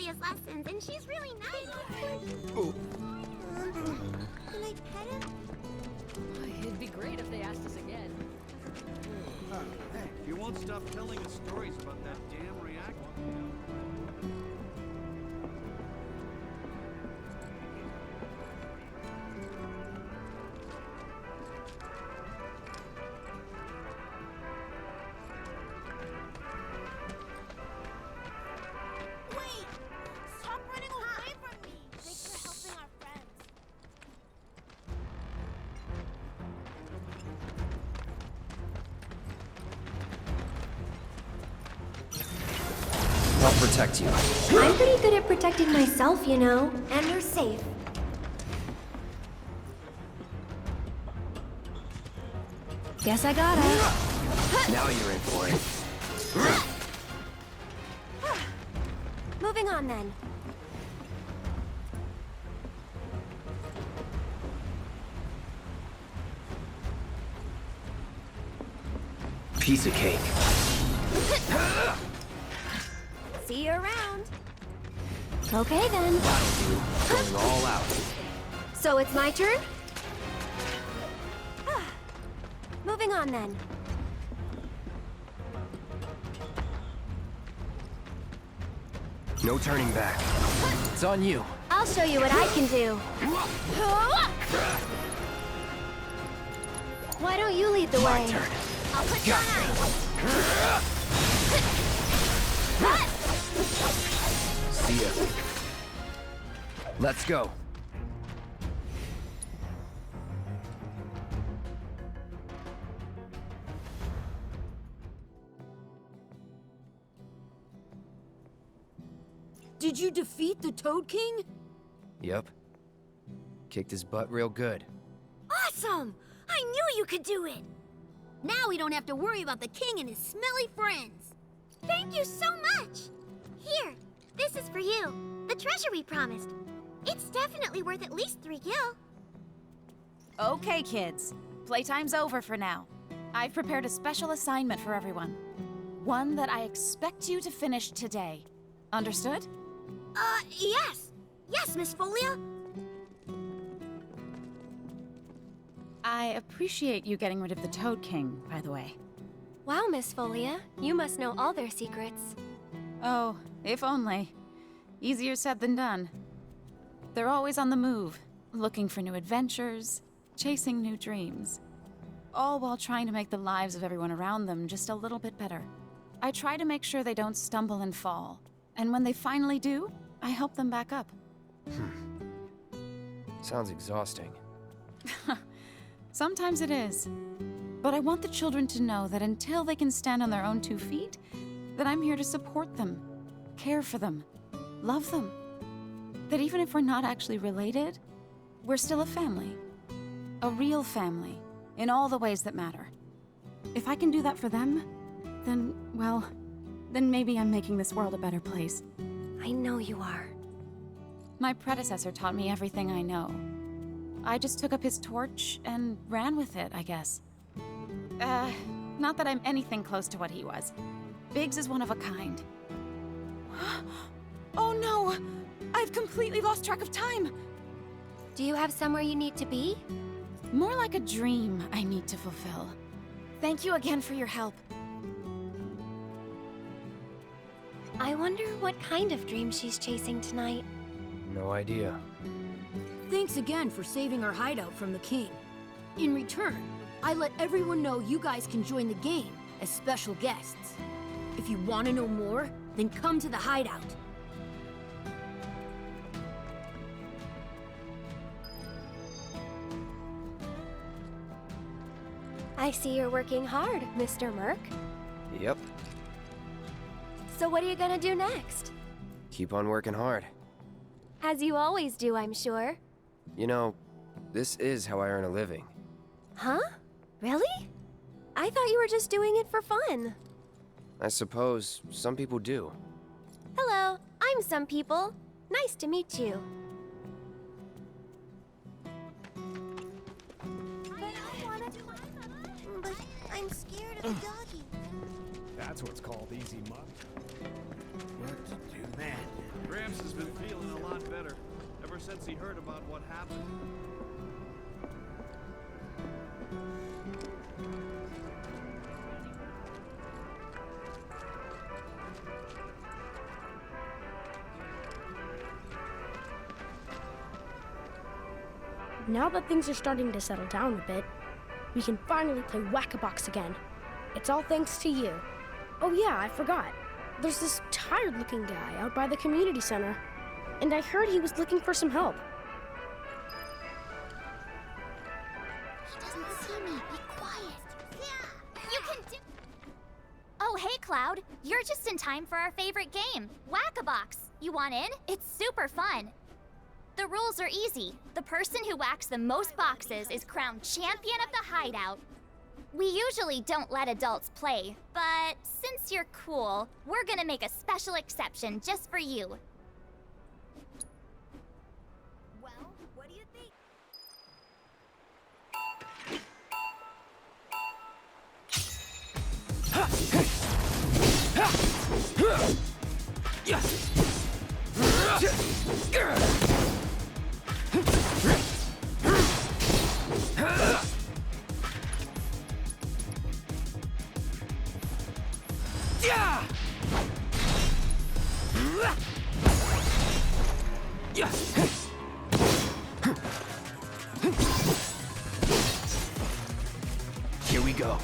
Sophlia's lessons, and she's really nice. Oh. Can I pet him? It'd be great if they asked us again. Hey, You won't stop telling us stories about that damn reactor. Wait! Stop running away from me! Thanks for helping our friends. I'll protect you. I'm pretty good at protecting myself, you know, and you're safe. Guess I gotta. Now you're in for it. Moving on then. Piece of cake. See you around. Okay then. That'll do. Going all out. So it's my turn? Moving on then. No turning back. It's on you. I'll show you what I can do. Why don't you lead the My way? turn. I'll put you on ice. See ya. Let's go. Did you defeat the Toad King? Yep. Kicked his butt real good. Awesome! I knew you could do it! Now we don't have to worry about the king and his smelly friends. Thank you so much! Here, this is for you. The treasure we promised. It's definitely worth at least 3 gil. Okay, kids. Playtime's over for now. I've prepared a special assignment for everyone. One that I expect you to finish today. Understood? Yes. Yes, Miss Folia. I appreciate you getting rid of the Toad King, by the way. Wow, Miss Folia, you must know all their secrets. Oh, if only. Easier said than done. They're always on the move, looking for new adventures, chasing new dreams. All while trying to make the lives of everyone around them just a little bit better. I try to make sure they don't stumble and fall. And when they finally do, I help them back up. Sounds exhausting. Sometimes it is. But I want the children to know that until they can stand on their own 2 feet, that I'm here to support them, care for them, love them. That even if we're not actually related, we're still a family. A real family, in all the ways that matter. If I can do that for them, then, well, then maybe I'm making this world a better place. I know you are. My predecessor taught me everything I know. I just took up his torch and ran with it, I guess. Not that I'm anything close to what he was. Biggs is one of a kind. Oh no! I've completely lost track of time! Do you have somewhere you need to be? More like a dream I need to fulfill. Thank you again for your help. I wonder what kind of dream she's chasing tonight. No idea. Thanks again for saving our hideout from the king. In return, I let everyone know you guys can join the game as special guests. If you want to know more, then come to the hideout. I see you're working hard, Mr. Merc. Yep. So what are you gonna do next? Keep on working hard. As you always do, I'm sure. You know, this is how I earn a living. Huh? Really? I thought you were just doing it for fun. I suppose some people do. Hello, I'm some people. Nice to meet you. But I'm scared of the doggy. That's what's called easy money. What to do, man? Gramps has been feeling a lot better ever since he heard about what happened. Now that things are starting to settle down a bit, we can finally play Whack-A-Box again. It's all thanks to you. Oh yeah, I forgot. There's this tired-looking guy out by the community center, and I heard he was looking for some help. He doesn't see me. Be quiet. Yeah. You can do... Oh, hey, Cloud. You're just in time for our favorite game, Whack-A-Box. You want in? It's super fun. The rules are easy. The person who whacks the most boxes is crowned champion of the hideout. We usually don't let adults play, but since you're cool, we're gonna make a special exception just for you. Well, what do you think? Here we go.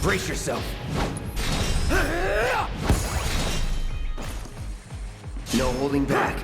Brace yourself. No holding back.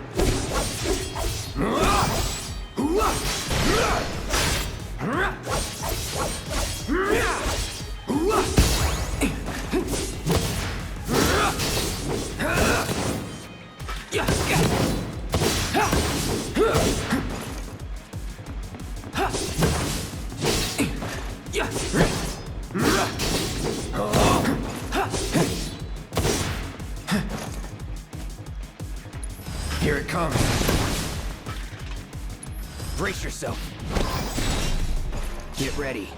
Here it comes. Brace yourself. Get ready.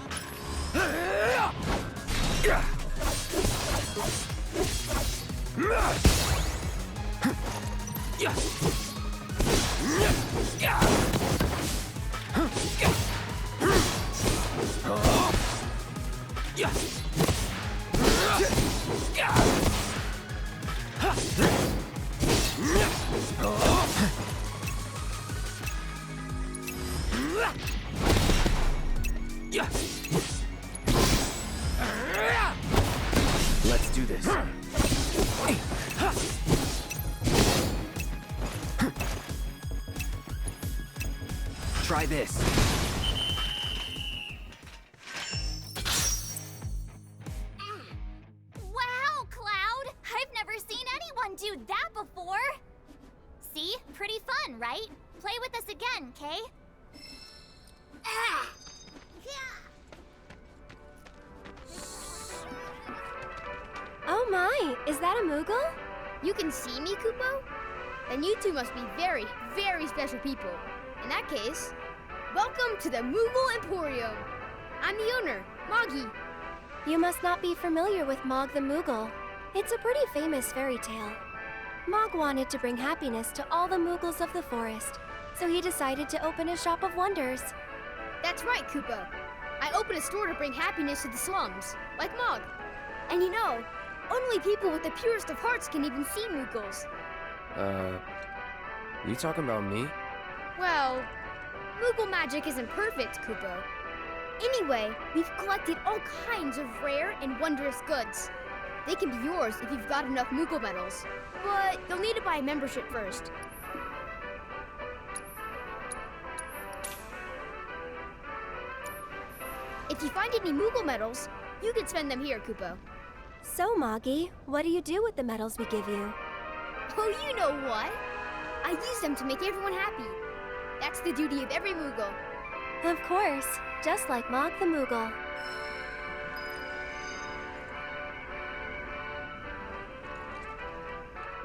Let's do this. Try this. Wow, Cloud! I've never seen anyone do that before! See? Pretty fun, right? Play with us again, Kay? Oh my, is that a Moogle? You can see me, Kupo? Then you two must be very, very special people. In that case, welcome to the Moogle Emporium. I'm the owner, Moggy. You must not be familiar with Mog the Moogle. It's a pretty famous fairy tale. Mog wanted to bring happiness to all the Moogles of the forest, so he decided to open a shop of wonders. That's right, Kupo. I opened a store to bring happiness to the slums, like Mog. And you know, only people with the purest of hearts can even see Moogles. You talking about me? Well, Moogle magic isn't perfect, Kupo. Anyway, we've collected all kinds of rare and wondrous goods. They can be yours if you've got enough Moogle medals, but you'll need to buy a membership first. If you find any Moogle medals, you can spend them here, Kupo. So, Moggy, what do you do with the medals we give you? Oh, you know what? I use them to make everyone happy. That's the duty of every Moogle. Of course, just like Mog the Moogle.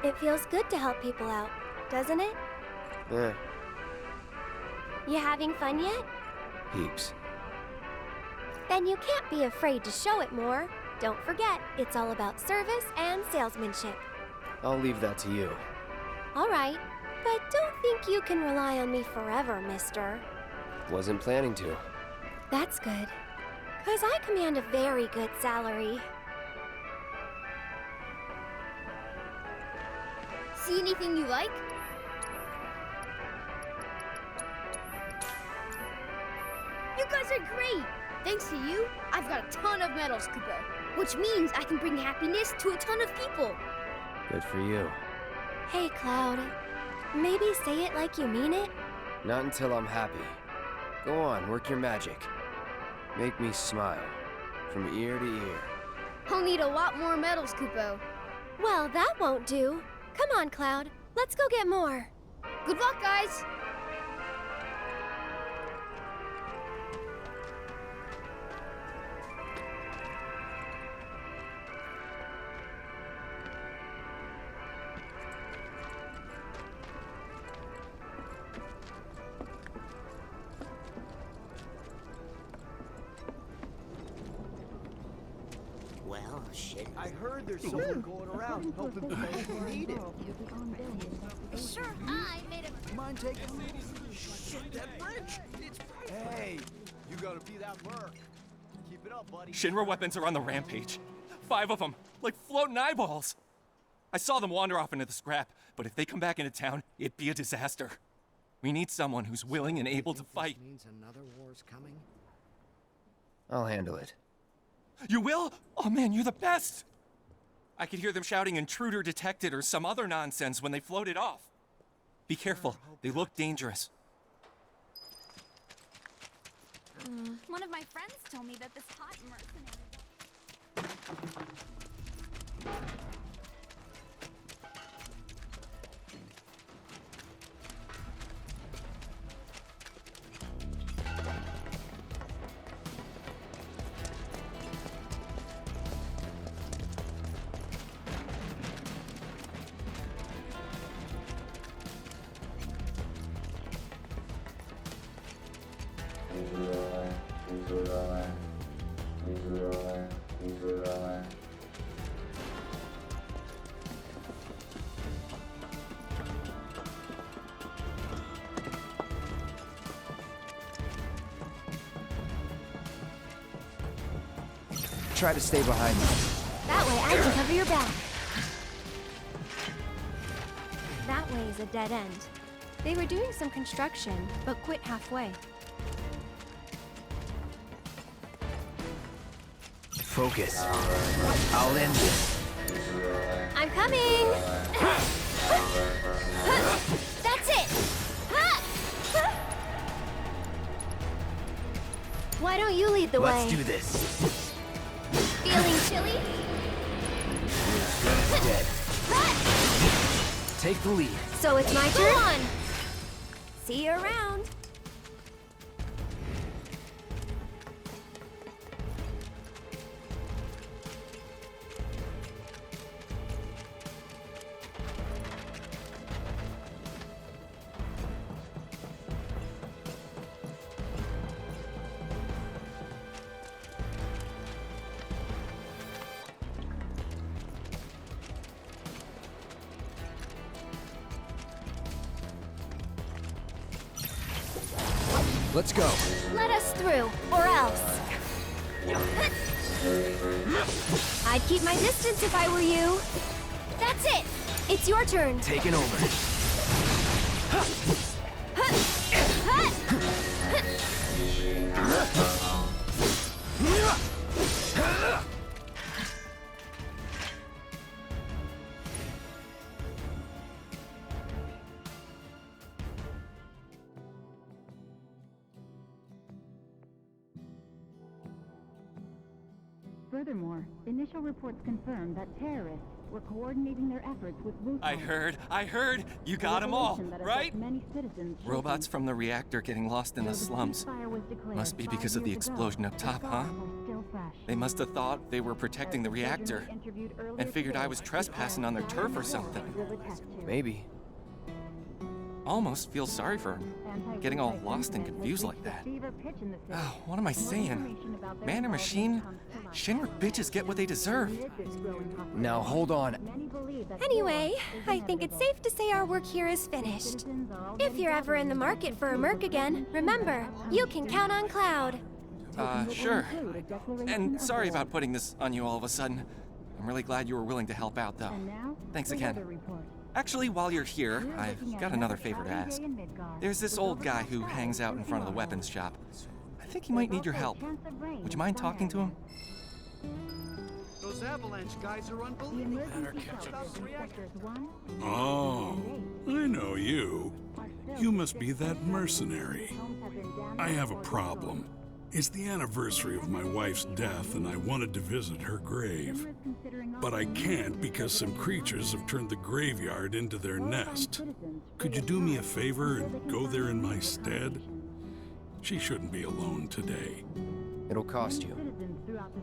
It feels good to help people out, doesn't it? Yeah, You having fun yet? heaps. Then you can't be afraid to show it more. Don't forget, it's all about service and salesmanship. I'll leave that to you. All right, but don't think you can rely on me forever, mister. Wasn't planning to. That's good. 'Cause I command a very good salary. See anything you like? You guys are great! Thanks to you, I've got a ton of medals, Kupo. Which means I can bring happiness to a ton of people. Good for you. Hey, Cloud. Maybe say it like you mean it? Not until I'm happy. Go on, work your magic. Make me smile. From ear to ear. I'll need a lot more medals, Kupo. Well, that won't do. Come on, Cloud. Let's go get more. Good luck, guys! Well, shit. I heard there's someone going around helping those who need it. Sure, I made a... Mind taking? Shit, that bridge! It's... Hey, you gotta be that merc. Keep it up, buddy. Shinra weapons are on the rampage. 5 of them, like floating eyeballs. I saw them wander off into the scrap, but if they come back into town, it'd be a disaster. We need someone who's willing and able to fight. Means another war's coming. I'll handle it. You will? Oh man, you're the best! I could hear them shouting intruder detected or some other nonsense when they floated off. Be careful, they look dangerous. One of my friends told me that this hot mercenary... Try to stay behind me. That way I can cover your back. That way is a dead end. They were doing some construction, but quit halfway. Focus. I'll end this. I'm coming! That's it! Why don't you lead the way? Let's do this. Feeling chilly? Dead. Take the lead. So it's my turn? Go on! See you around. Let's go. Let us through, or else. I'd keep my distance if I were you. That's it! It's your turn. Taking over. Furthermore, initial reports confirm that terrorists were coordinating their efforts with Wuhan. I heard! You got them all, right? Many citizens Robots from the reactor getting lost in the slums. Must be because of the explosion up top, huh? They must have thought they were protecting the reactor and figured I was trespassing on their turf or something. Maybe. Almost feel sorry for him, getting all lost and confused like that. Oh, what am I saying? Man or machine? Shinra bitches get what they deserve. Now hold on. Anyway, I think it's safe to say our work here is finished. If you're ever in the market for a Merc again, remember, you can count on Cloud. Sure. And sorry about putting this on you all of a sudden. I'm really glad you were willing to help out, though. Thanks again. Actually, while you're here, I've got another favor to ask. There's this old guy who hangs out in front of the weapons shop. I think he might need your help. Would you mind talking to him? Those avalanche guys are unbelievable. Oh, I know you. You must be that mercenary. I have a problem. It's the anniversary of my wife's death, and I wanted to visit her grave. But I can't because some creatures have turned the graveyard into their nest. Could you do me a favor and go there in my stead? She shouldn't be alone today. It'll cost you.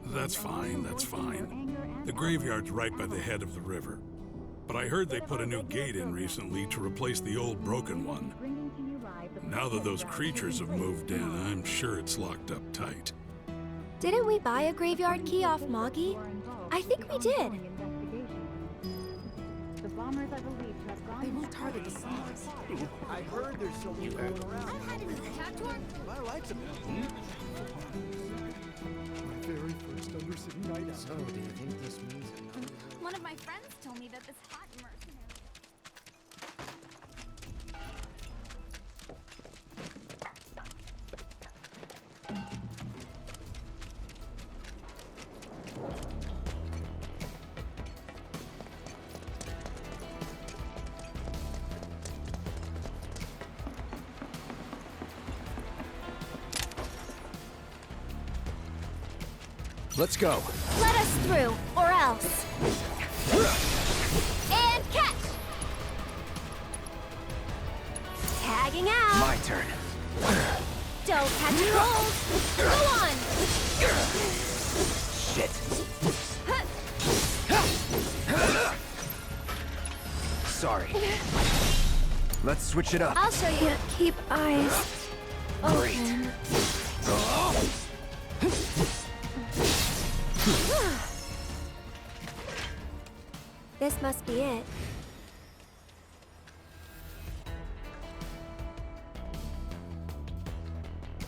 That's fine, that's fine. The graveyard's right by the head of the river. But I heard they put a new gate in recently to replace the old broken one. Now that those creatures have moved in, I'm sure it's locked up tight. Didn't we buy a graveyard key off Moggy? I think we did. They won't target the slums. I heard there's so many going around. My lights have been. My very first undercity night out. So, do you think this means... One of my friends told me that this hot mercenary... Let's go. Let us through, or else. And catch! Tagging out. My turn. Don't catch a cold. Go on. Shit. Sorry. Let's switch it up. I'll show you. Keep eyes Great. open. This must be it.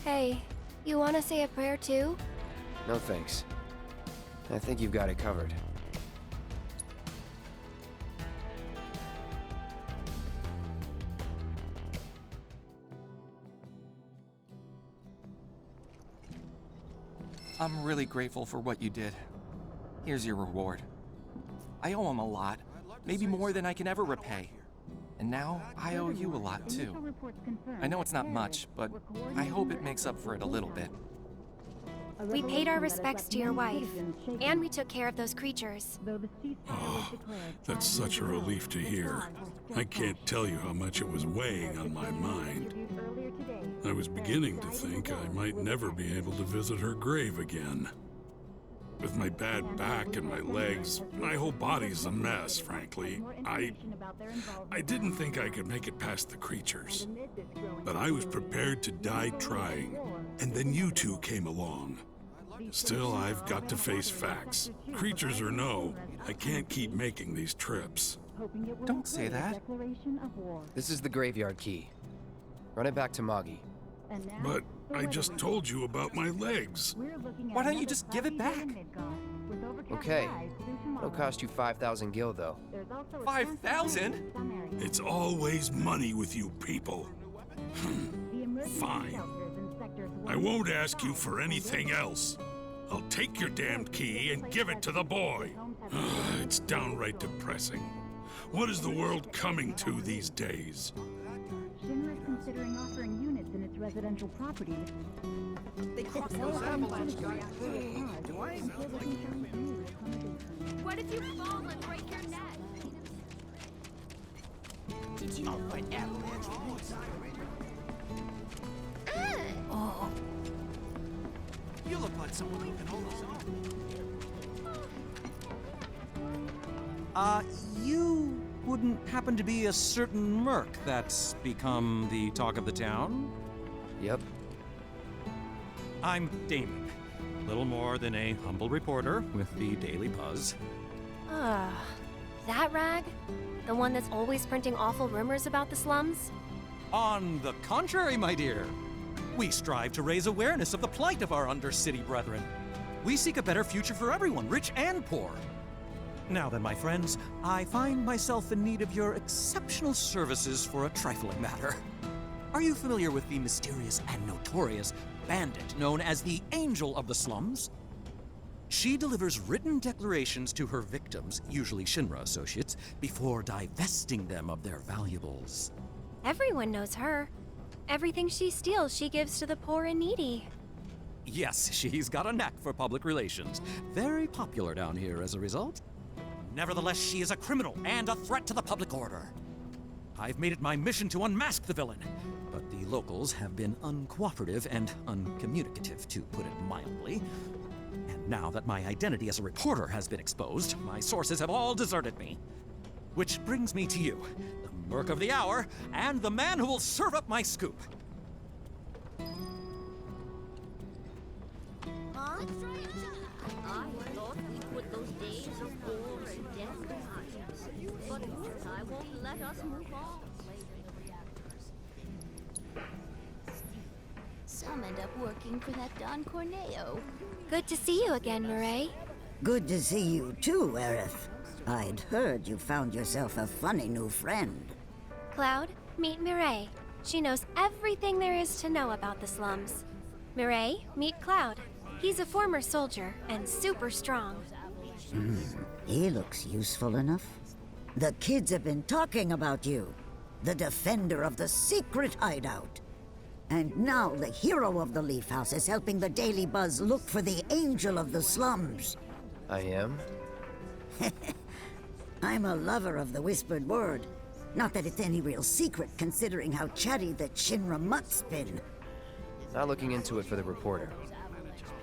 Hey, you want to say a prayer too? No thanks. I think you've got it covered. I'm really grateful for what you did. Here's your reward. I owe him a lot, maybe more than I can ever repay. And now, I owe you a lot too. I know it's not much, but I hope it makes up for it a little bit. We paid our respects to your wife, and we took care of those creatures. Oh, that's such a relief to hear. I can't tell you how much it was weighing on my mind. I was beginning to think I might never be able to visit her grave again. With my bad back and my legs, my whole body's a mess, frankly. I didn't think I could make it past the creatures. But I was prepared to die trying, and then you two came along. Still, I've got to face facts. Creatures or no, I can't keep making these trips. Don't say that. This is the graveyard key. Run it back to Moggy. But I just told you about my legs. Why don't you just give it back? Okay. It'll cost you 5,000 gil, though. 5,000? It's always money with you people. Fine. I won't ask you for anything else. I'll take your damned key and give it to the boy. It's downright depressing. What is the world coming to these days? Shinra is considering offering units in its residential properties. Those What if you fall and break your neck? Did you know? Oh. You look like someone who can hold his own. You wouldn't happen to be a certain merc that's become the talk of the town? Yep. I'm Damon. Little more than a humble reporter with the Daily Buzz. That rag? The one that's always printing awful rumors about the slums? On the contrary, my dear. We strive to raise awareness of the plight of our undercity brethren. We seek a better future for everyone, rich and poor. Now then, my friends, I find myself in need of your exceptional services for a trifling matter. Are you familiar with the mysterious and notorious bandit known as the Angel of the Slums? She delivers written declarations to her victims, usually Shinra associates, before divesting them of their valuables. Everyone knows her. Everything she steals, she gives to the poor and needy. Yes, she's got a knack for public relations. Very popular down here as a result. Nevertheless, she is a criminal and a threat to the public order. I've made it my mission to unmask the villain, but the locals have been uncooperative and uncommunicative, to put it mildly. And now that my identity as a reporter has been exposed, my sources have all deserted me. Which brings me to you, the merc of the hour, and the man who will serve up my scoop. Huh? I thought we put those days of war and death behind us, but I won't let us move on. Some end up working for that Don Corneo. Good to see you again, Mireille. Good to see you too, Aerith. I'd heard you found yourself a funny new friend. Cloud, meet Mireille. She knows everything there is to know about the slums. Mireille, meet Cloud. He's a former soldier and super strong. He looks useful enough. The kids have been talking about you. The defender of the secret hideout. And now the hero of the Leaf House is helping the Daily Buzz look for the Angel of the Slums. I am? I'm a lover of the whispered word. Not that it's any real secret, considering how chatty the Shinra mutt's been. Not looking into it for the reporter.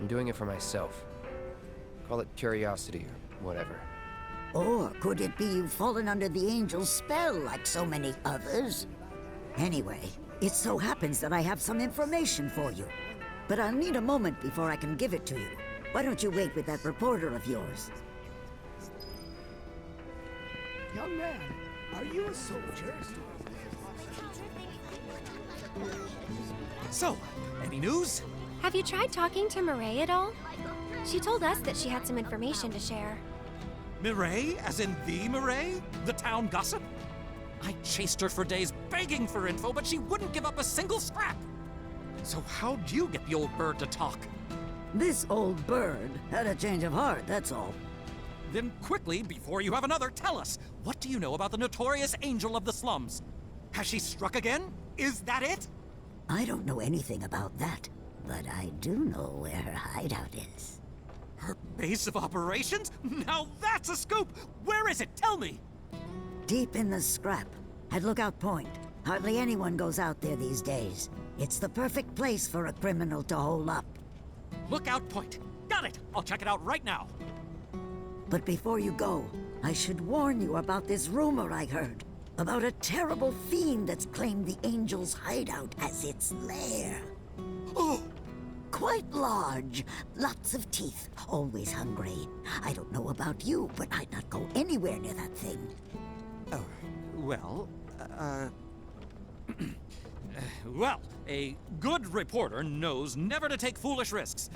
I'm doing it for myself. Call it curiosity or whatever. Or could it be you've fallen under the Angel's spell like so many others? Anyway, it so happens that I have some information for you. But I'll need a moment before I can give it to you. Why don't you wait with that reporter of yours? Young man, are you a soldier? So, any news? Have you tried talking to Mireille at all? She told us that she had some information to share. Mireille, as in the Mireille? The town gossip? I chased her for days begging for info, but she wouldn't give up a single scrap. So how'd you get the old bird to talk? This old bird had a change of heart, that's all. Then quickly, before you have another, tell us, what do you know about the notorious Angel of the Slums? Has she struck again? Is that it? I don't know anything about that, but I do know where her hideout is. Her base of operations? Now that's a scoop! Where is it? Tell me! Deep in the scrap, at Lookout Point. Hardly anyone goes out there these days. It's the perfect place for a criminal to hole up. Lookout Point. Got it! I'll check it out right now. But before you go, I should warn you about this rumor I heard. About a terrible fiend that's claimed the Angel's hideout as its lair. Oh! Quite large. Lots of teeth. Always hungry. I don't know about you, but I'd not go anywhere near that thing. Oh, well, well, a good reporter knows never to take foolish risks.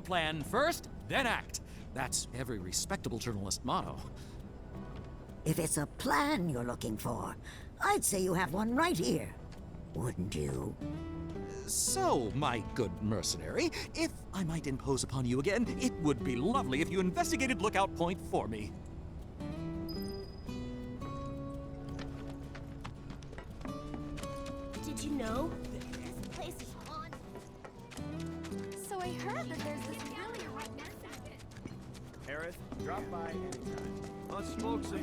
Plan first, then act. That's every respectable journalist motto. If it's a plan you're looking for, I'd say you have one right here. Wouldn't you? So, my good mercenary, if I might impose upon you again, it would be lovely if you investigated Lookout Point for me. Did you know? This place is haunted. So I heard that there's this really Aerith, drop by anytime. Let's smoke some.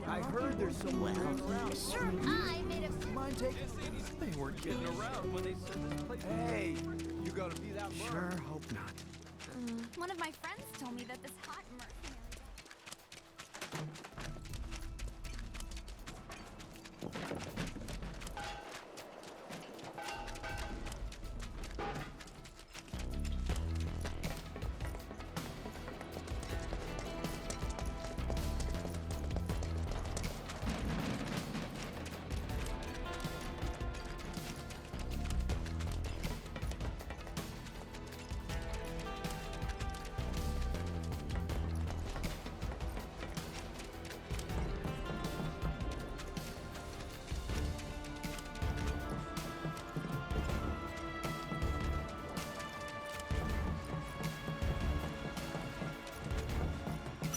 I heard there's someone around. Sure, I made a... Mind taking? They weren't getting around when they said this place. Hey, you gonna be that mark? Sure, hope not. One of my friends told me that this hot mercenary...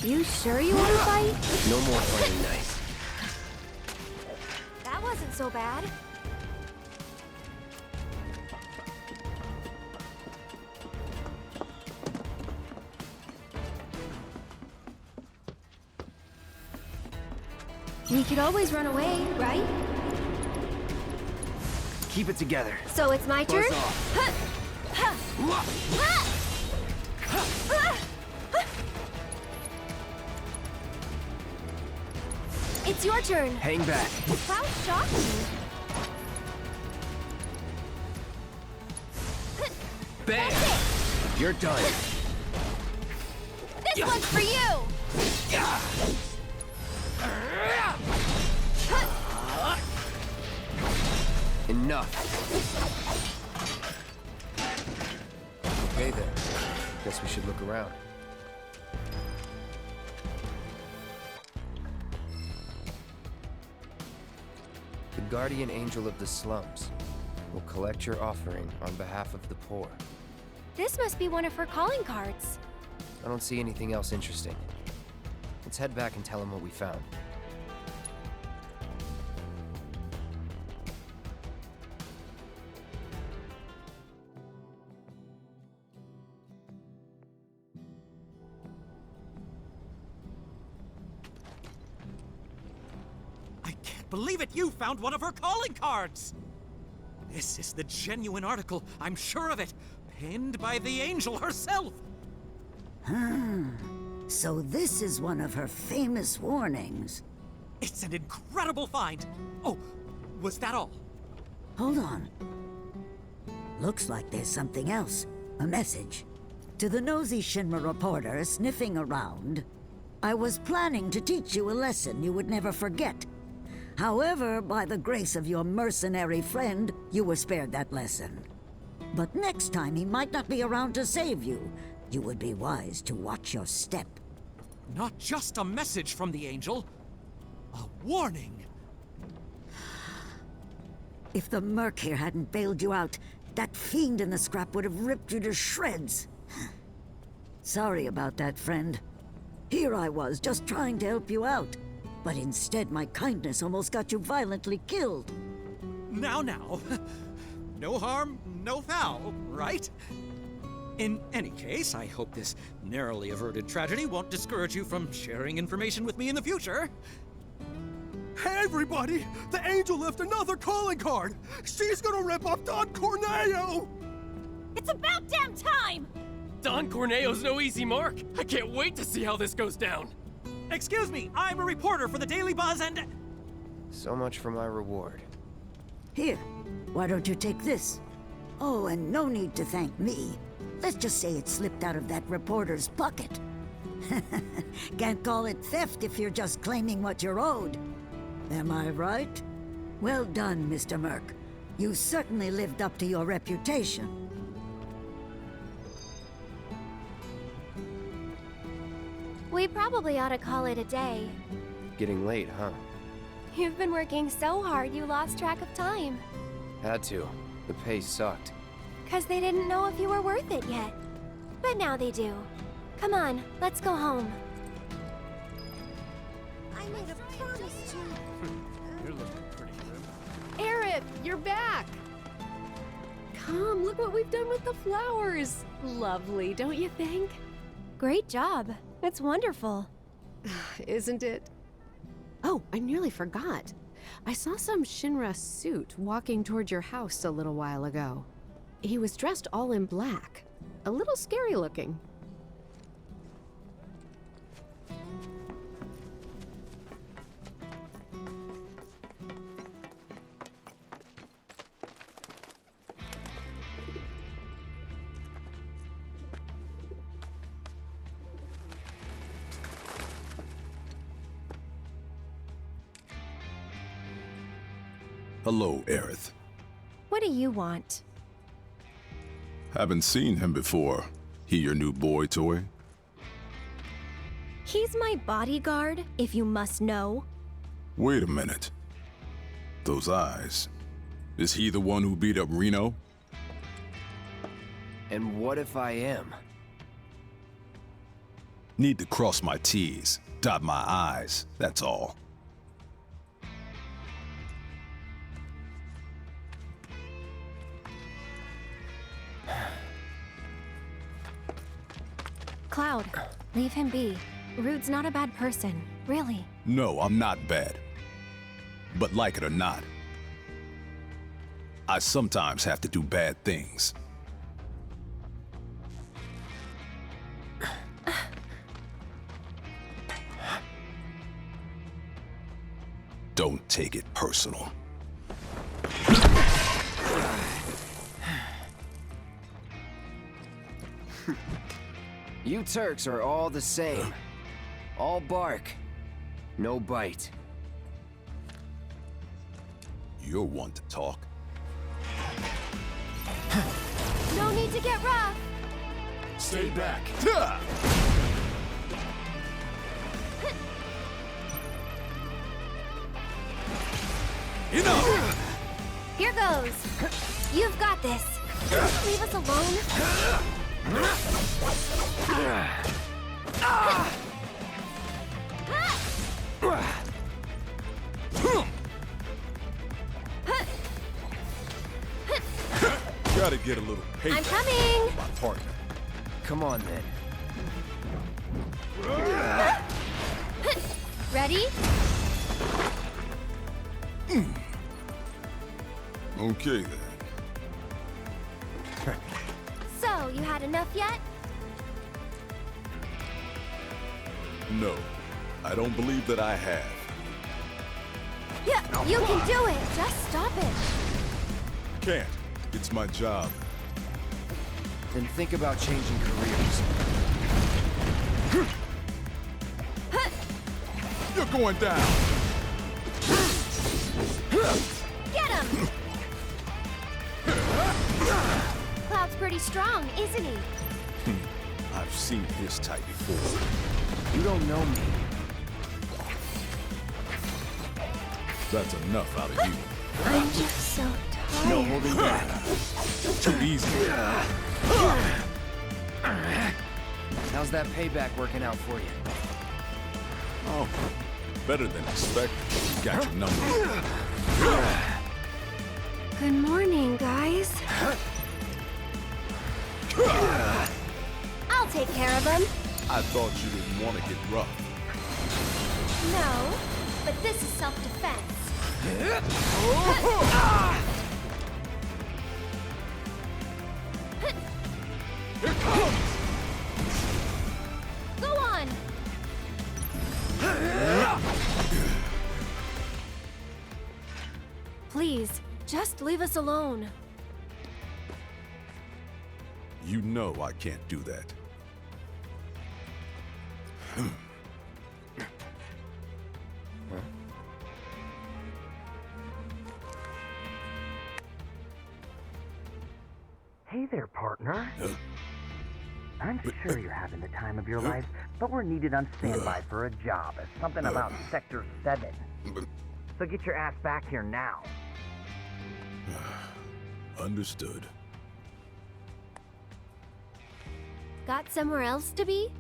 You sure you want to fight? No more playing nice. That wasn't so bad. We could always run away, right? Keep it together. So it's my turn? It's your turn. Hang back. How shocking. Bam! You're done. This one's for you! Enough. Okay then. Guess we should look around. The guardian angel of the slums will collect your offering on behalf of the poor. This must be one of her calling cards. I don't see anything else interesting. Let's head back and tell him what we found. Believe it, you found one of her calling cards! This is the genuine article, I'm sure of it. Penned by the angel herself! So this is one of her famous warnings. It's an incredible find! Oh, was that all? Hold on. Looks like there's something else. A message. To the nosy Shinra reporter sniffing around, I was planning to teach you a lesson you would never forget. However, by the grace of your mercenary friend, you were spared that lesson. But next time he might not be around to save you. You would be wise to watch your step. Not just a message from the angel, a warning. If the Merc here hadn't bailed you out, that fiend in the scrap would have ripped you to shreds. Sorry about that, friend. Here I was, just trying to help you out. But instead, my kindness almost got you violently killed. Now. No harm, no foul, right? In any case, I hope this narrowly averted tragedy won't discourage you from sharing information with me in the future. Hey, everybody! The angel left another calling card! She's gonna rip off Don Corneo! It's about damn time! Don Corneo's no easy mark. I can't wait to see how this goes down. Excuse me, I'm a reporter for the Daily Buzz and... So much for my reward. Here, why don't you take this? Oh, and no need to thank me. Let's just say it slipped out of that reporter's pocket. Can't call it theft if you're just claiming what you're owed. Am I right? Well done, Mr. Merc. You certainly lived up to your reputation. We probably ought to call it a day. Getting late, huh? You've been working so hard you lost track of time. Had to. The pay sucked. 'Cause they didn't know if you were worth it yet. But now they do. Come on, let's go home. I made a promise to... You're looking pretty grim. Aerith, you're back! Come, look what we've done with the flowers. Lovely, don't you think? Great job. It's wonderful. Isn't it? Oh, I nearly forgot. I saw some Shinra suit walking toward your house a little while ago. He was dressed all in black. A little scary looking. Hello, Aerith. What do you want? Haven't seen him before. He your new boy toy? He's my bodyguard, if you must know. Wait a minute. Those eyes. Is he the one who beat up Reno? And what if I am? Need to cross my T's, dot my I's, that's all. Cloud, leave him be. Rude's not a bad person, really. No, I'm not bad. But like it or not, I sometimes have to do bad things. Don't take it personal. You Turks are all the same. All bark, no bite. You're one to talk. No need to get rough. Stay back. Enough! Here goes. You've got this. Leave us alone. Gotta get a little payback. I'm coming. My partner. Come on, then. Ready? Okay, then. So, you had enough yet? No, I don't believe that I have. Yeah, you can do it. Just stop it. Can't. It's my job. Then think about changing careers. You're going down. Get him! Cloud's pretty strong, isn't he? I've seen his type before. You don't know me. That's enough out of you. I'm just so tired. No holding back. Too easy. How's that payback working out for you? Oh, better than expected. Got your number. Good morning, guys. I'll take care of him. I thought you didn't want to get rough. No, but this is self-defense. Here comes! Go on! Please, just leave us alone. You know I can't do that. Hey there, partner. I'm sure you're having the time of your life, but we're needed on standby for a job. It's something about Sector 7. So get your ass back here now. Understood. Got somewhere else to be?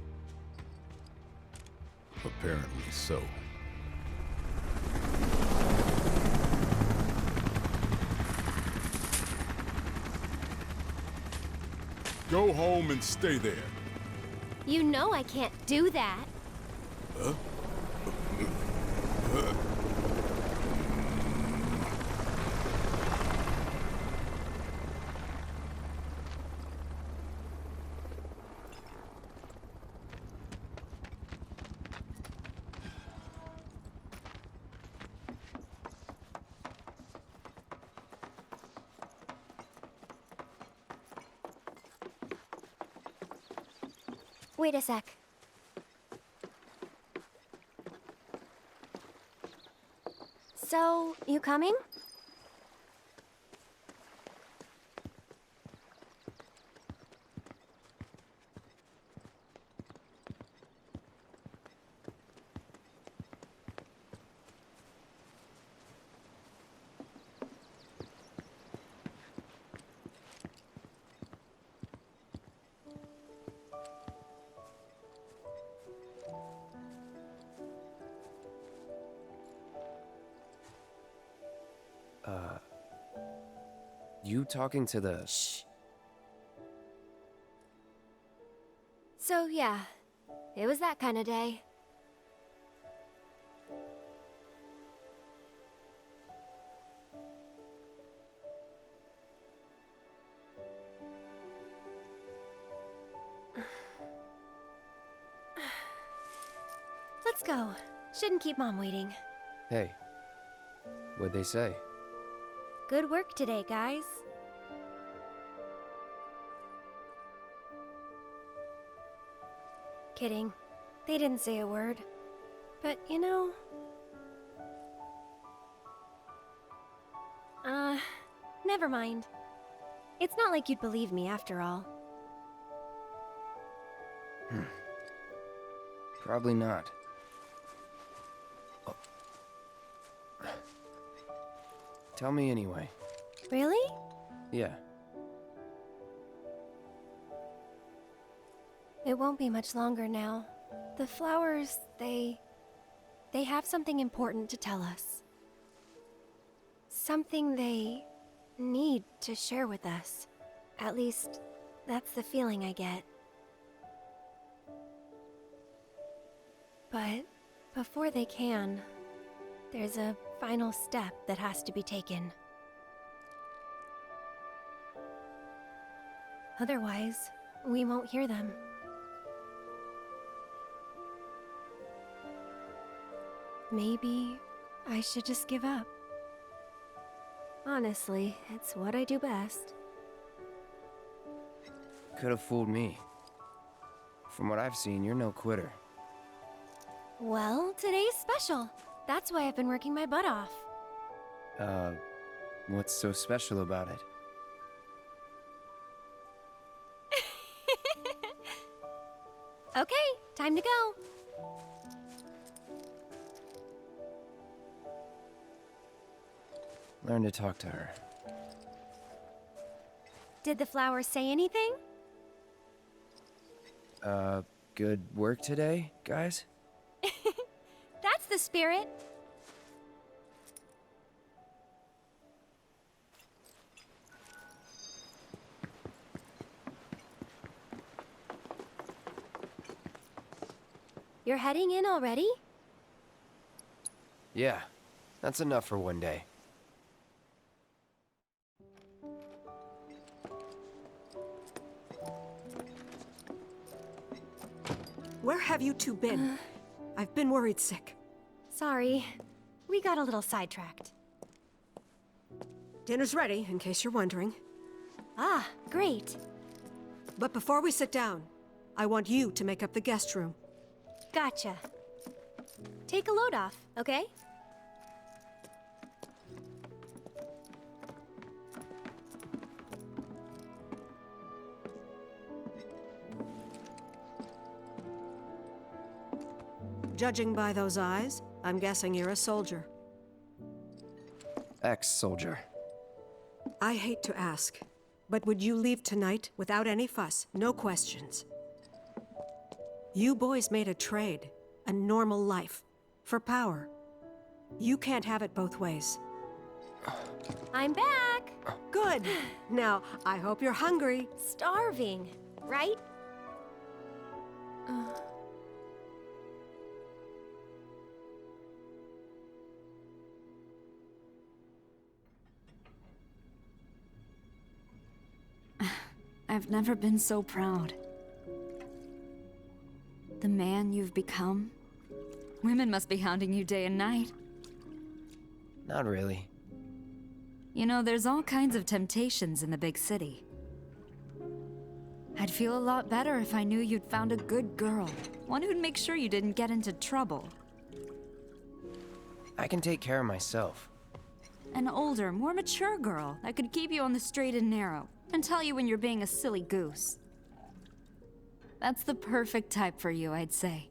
Apparently so. Go home and stay there. You know I can't do that. Huh? Wait a sec. So, you coming? You talking to the... Shh. So, yeah. It was that kind of day. Let's go. Shouldn't keep Mom waiting. Hey. What'd they say? Good work today, guys. Kidding. They didn't say a word. But, you know... never mind. It's not like you'd believe me after all. Probably not. Tell me anyway. Really? Yeah. It won't be much longer now. The flowers, they have something important to tell us. Something they need to share with us. At least, that's the feeling I get. But before they can, there's a final step that has to be taken. Otherwise, we won't hear them. Maybe I should just give up. Honestly, it's what I do best. Could have fooled me. From what I've seen, you're no quitter. Well, today's special. That's why I've been working my butt off. What's so special about it? Okay, time to go. Learn to talk to her. Did the flowers say anything? Good work today, guys? That's the spirit. You're heading in already? Yeah, that's enough for one day. Where have you two been? I've been worried sick. Sorry. We got a little sidetracked. Dinner's ready, in case you're wondering. Ah, great. But before we sit down, I want you to make up the guest room. Gotcha. Take a load off, okay? Judging by those eyes, I'm guessing you're a soldier. Ex-soldier. I hate to ask, but would you leave tonight without any fuss, no questions? You boys made a trade, a normal life, for power. You can't have it both ways. I'm back! Good. Now, I hope you're hungry. Starving, right? I've never been so proud. The man you've become. Women must be hounding you day and night. Not really. You know, there's all kinds of temptations in the big city. I'd feel a lot better if I knew you'd found a good girl. One who'd make sure you didn't get into trouble. I can take care of myself. An older, more mature girl that could keep you on the straight and narrow and tell you when you're being a silly goose. That's the perfect type for you, I'd say.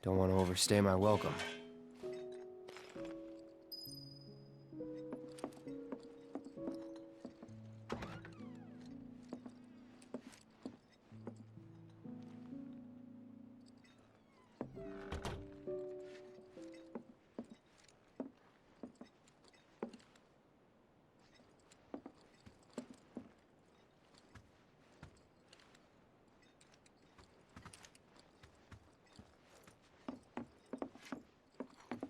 Don't want to overstay my welcome.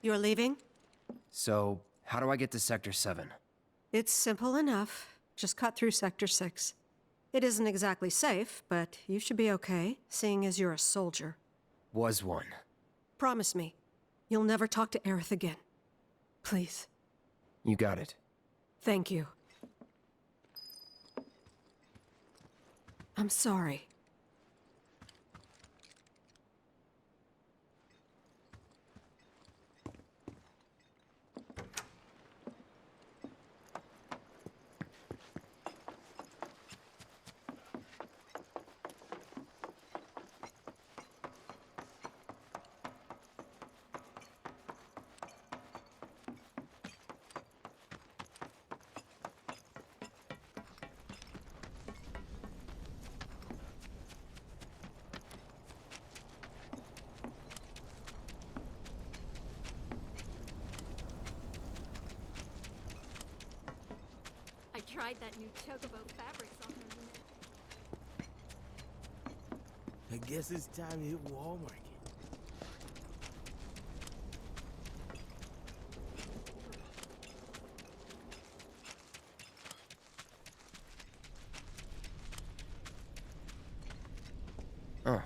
You're leaving? So, how do I get to Sector 7? It's simple enough. Just cut through Sector 6. It isn't exactly safe, but you should be okay, seeing as you're a soldier. Was one. Promise me, you'll never talk to Aerith again. Please. You got it. Thank you. I'm sorry. I tried that new chocobo fabrics on her. I guess it's time to hit Walmart. Oh.